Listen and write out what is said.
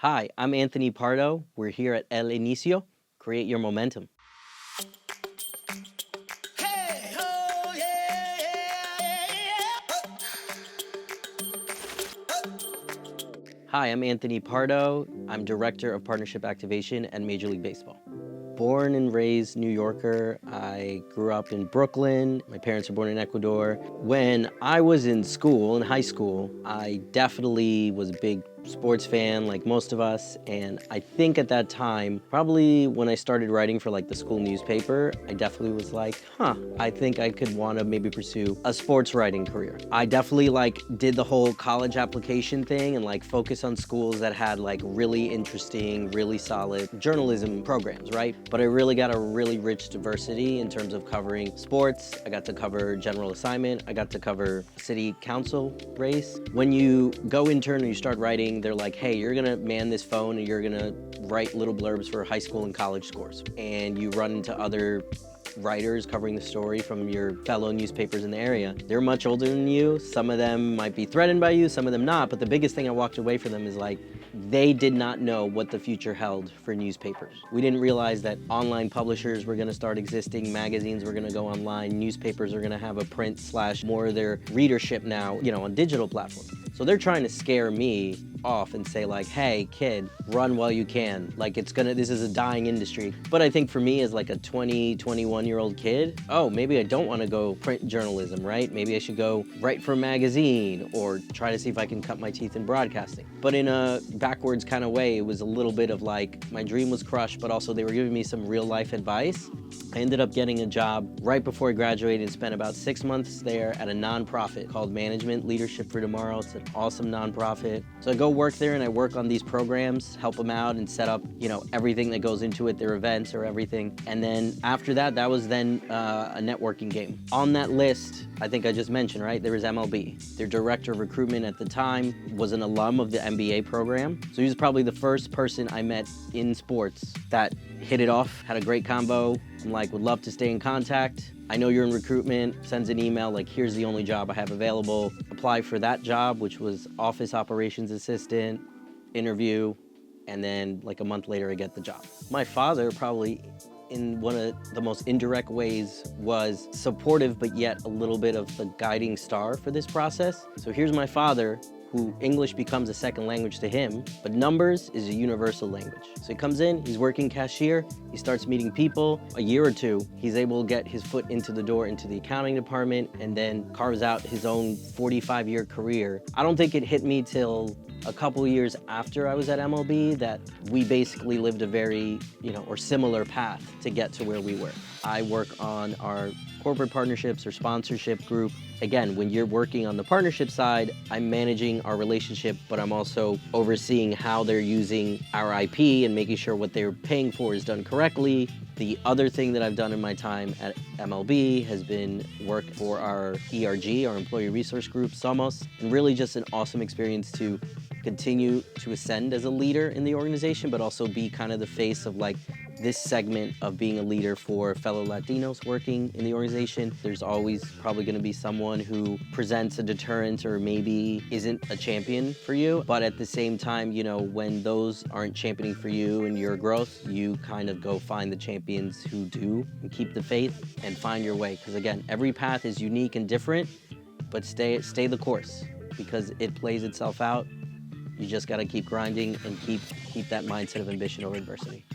Hi, I'm Anthony Pardo. We're here at Inicio. Create your momentum. Hey, oh, yeah, yeah, Hi, I'm Anthony Pardo. I'm Director of Partnership Activation at Major League Baseball. Born and raised New Yorker. I grew up in Brooklyn. My parents were born in Ecuador. When I was in school, in high school, I definitely was a big sports fan like most of us, and I think at that time, probably when I started writing for like the school newspaper, I definitely was like, I think I could want to maybe pursue a sports writing career. I definitely like did the whole college application thing and like focus on schools that had like really interesting, really solid journalism programs, right? But I really got a really rich diversity in terms of covering sports. I got to cover general assignment. I got to cover city council race. When you go intern and you start writing, they're like, hey, you're gonna man this phone and you're gonna write little blurbs for high school and college scores. And you run into other writers covering the story from your fellow newspapers in the area. They're much older than you. Some of them might be threatened by you, some of them not. But the biggest thing I walked away from them is like, they did not know what the future held for newspapers. We didn't realize that online publishers were gonna start existing, magazines were gonna go online, newspapers are gonna have a print / more of their readership now, on digital platforms. So they're trying to scare me off and say like, hey kid, run while you can. Like this is a dying industry. But I think for me as like a 20, 21-year-old kid, maybe I don't wanna go print journalism, right? Maybe I should go write for a magazine or try to see if I can cut my teeth in broadcasting. But in a backwards kind of way, it was a little bit of like, my dream was crushed, but also they were giving me some real life advice. I ended up getting a job right before I graduated and spent about 6 months there at a nonprofit called Management Leadership for Tomorrow. It's an awesome nonprofit. So I go work there and I work on these programs, help them out and set up, everything that goes into it, their events or everything. And then after that, that was then a networking game. On that list, I think I just mentioned, right, there was MLB. Their director of recruitment at the time was an alum of the MBA program. So he was probably the first person I met in sports that hit it off, had a great combo. I'm like, would love to stay in contact. I know you're in recruitment, sends an email like, here's the only job I have available. Apply for that job, which was office operations assistant, interview, and then like a month later I get the job. My father probably in one of the most indirect ways was supportive, but yet a little bit of the guiding star for this process. So here's my father, who English becomes a second language to him, but numbers is a universal language. So he comes in, he's working cashier, he starts meeting people. A year or two, he's able to get his foot into the door into the accounting department and then carves out his own 45-year career. I don't think it hit me till a couple years after I was at MLB that we basically lived a very, or similar path to get to where we were. I work on our corporate partnerships or sponsorship group. Again, when you're working on the partnership side, I'm managing our relationship, but I'm also overseeing how they're using our IP and making sure what they're paying for is done correctly. The other thing that I've done in my time at MLB has been work for our ERG, our Employee Resource Group, Somos, and really just an awesome experience to continue to ascend as a leader in the organization, but also be kind of the face of like this segment of being a leader for fellow Latinos working in the organization. There's always probably going to be someone who presents a deterrent or maybe isn't a champion for you. But at the same time, when those aren't championing for you and your growth, you kind of go find the champions who do and keep the faith and find your way. Because again, every path is unique and different, but stay the course because it plays itself out. You just got to keep grinding and keep that mindset of ambition over adversity.